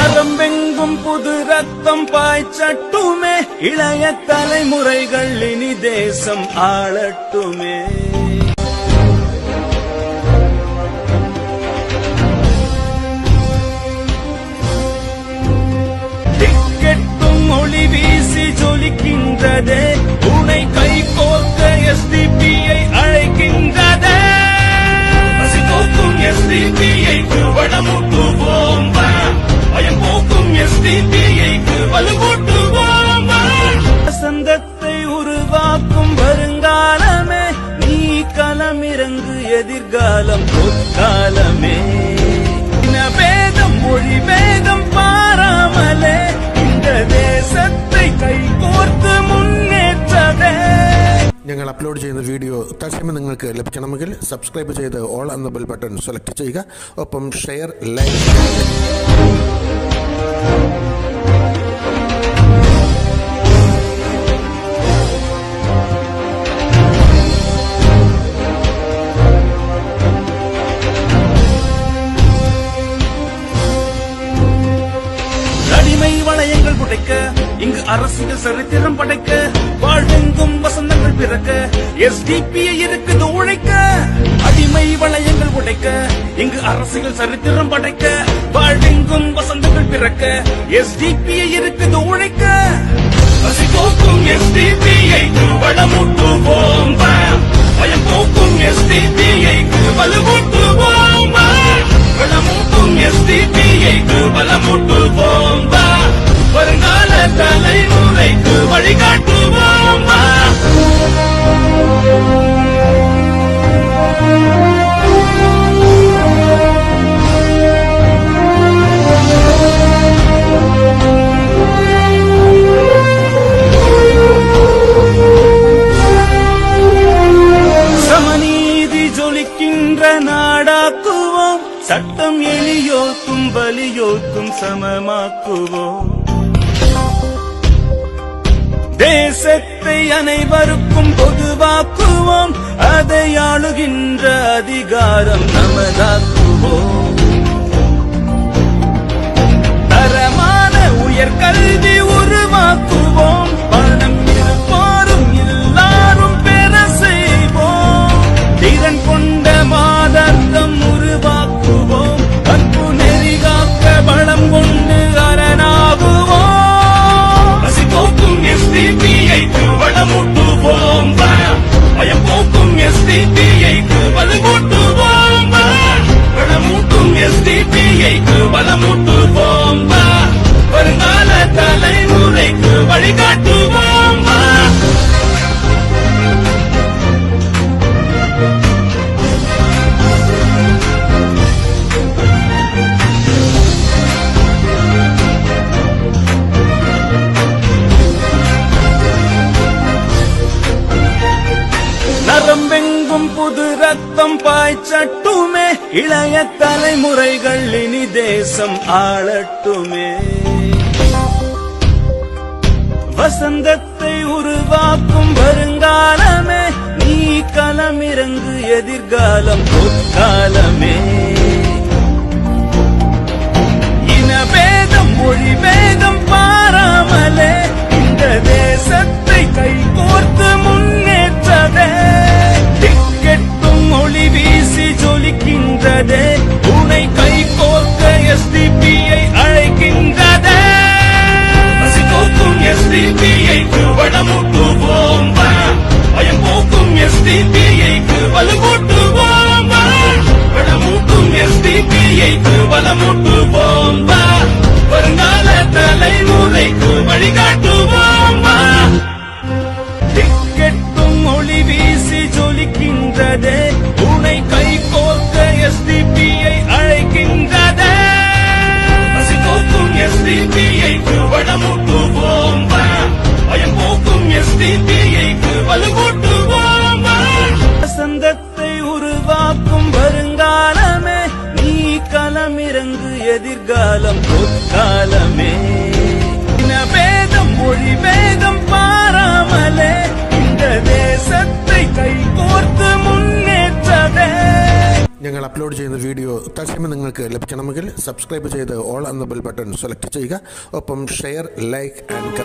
நரம்பெங்கும் புது ரத்தம் பாய்ச்சட்டுமே, இளைய தலைமுறைகள் இனி தேசம் ஆளட்டுமே. டிக்கெட்டும் ஒளி வீசி ஜொலிக்கின்றதே, உனை கை கோர்க்க எஸ்டிபியை அழைக்கின்றதே. பசிபோக்கும் எஸ்டிபிஐக்கு வடமுட்டுவோம், பயம் போக்கும் எஸ்டிபிஐக்கு வலுவூட்டுவோம். வசந்தத்தை உருவாக்கும் வருங்காலமே, நீ களமிறங்கு எதிர்காலம் பொற்காலமே. வேதம் மொழி வேதம் பாராமலே இந்த தேசத்தை കൈ കോർത്ത് മുന്നേറ്റതേ. ഞങ്ങൾ അപ്ലോഡ് ചെയ്യുന്ന വീഡിയോ തത്സമയം നിങ്ങൾക്ക് ലഭിക്കണമെങ്കിൽ സബ്സ്ക്രൈബ് ചെയ്ത് ഓൾ എന്ന ബെൽ ബട്ടൺ സെലക്ട് ചെയ്യുക. ഒപ്പം ഷെയർ, ലൈക്ക്. வளையங்கள் புடைக்க இங்கு அரசியல் சரித்திரம் படைக்க, வாழ்வெங்கும் வசந்தங்கள் பிறக்க எஸ்டிபிஐ இருக்குது உழைக்க. அடிமை வளையங்கள் உடைக்க இங்கு அரசியல் சரித்திரம் படைக்க, வாழ்வெங்கும் வசந்தங்கள் பிறக்க எஸ்டிபிஐ இருக்குது உழைக்க. பசிபோக்கும் எஸ்டிபிஐக்கு வளமூட்டுவோம், பயம் போக்கும் எஸ்டிபிஐக்கு வலுவூட்டுவோம். வளமூட்டும் எஸ்டிபிஐக்கு வளமூட்டுவோம், வருங்கால தலைமுறைக்கு வழிகாட்டுவோம். சமநீதி ஜொலிக்கின்ற நாடாக்குவோம், சட்டம் எளியோர்க்கும் வலியோர்க்கும் சமமாக்குவோம். தேசத்தை அனைவருக்கும் பொதுவாக்குவோம், அதை ஆளுகின்ற அதிகாரம் நமதாக்குவோம். தரமான உயர்கல்வி உருவாக்குவோம், பணம் இருப்போரும் எல்லாரும் பெற செய்வோம். திறன் கொண்ட மாதர்த்தம் உருவாக்குவோம், கற்பு நெறி காக்க பலம் கொண்டு அரணாகுவோம். பசிபோக்கும் எஸ்டிபிஐக்கு வளமூட்டுவோம், பயம் போக்கும் எஸ்டிபிஐக்கு வலுவூட்டுவோம். வளமூட்டும் எஸ்டிபிஐக்கு வளமூட்டுவோம், வருங்கால தலைமுறைக்கு வழிகாட்டுவோம். நரம்பெங்கும் புது ரத்தம் பாய்ச்சட்டுமே, இளைய தலைமுறைகள் இனி தேசம் ஆளட்டுமே. வசந்தத்தை உருவாக்கும் வருங்காலமே, நீ களமிறங்கு எதிர்காலம் பொற்காலமே. இனவேதம் மொழி வேதம் பாராமலே இந்த தேசத்தை கை கோர்த்து முன்னேற்றதே. டிக்கெட்டும் ஒளி வீசி ஜொலிக்கின்றதே, உனை கை கோர்க்க எஸ்டிபிஐ அழைக்கின்றதே. பசிபோக்கும் எஸ்டிபிஐக்கு வடமுட்டுவோம், பயம் போக்கும் எஸ்டிபிஐக்கு வலுவூட்டுவோம். வடமூட்டும் எஸ்டிபிஐக்கு வளமூட்டுவோம், வருங்கால தலைமுறைக்கு வழிகாட்டுவோம். டிக்கெட்டும் ஒளி வீசி ஜொலிக்கின்றதே, உனை கை கோர்க்க எஸ்டிபிஐ அழைக்கின்றதே. பசிபோக்கும் எஸ்டிபிஐக்கு வடமூட்டுவோம், பயம் போக்கும் எஸ்டிபிஐக்கு வலுவூட்டுவோம். வசந்தத்தை உருவாக்கும் வருங்காலமே, நீ களமிறங்கு எதிர்காலம் பொற்காலமே. வேதம் மொழி வேதம் பாராமலே இந்த தேசத்தை கை கோர்த்து முன்னேற்றதே. ഞങ്ങൾ അപ്ലോഡ് ചെയ്യുന്ന വീഡിയോ തത്സമയം നിങ്ങൾക്ക് ലഭിക്കണമെങ്കിൽ സബ്സ്ക്രൈബ് ചെയ്ത് ഓൾ എന്ന ബെൽ ബട്ടൺ സെലക്ട് ചെയ്യുക. ഒപ്പം ഷെയർ, ലൈക്ക് ആൻഡ്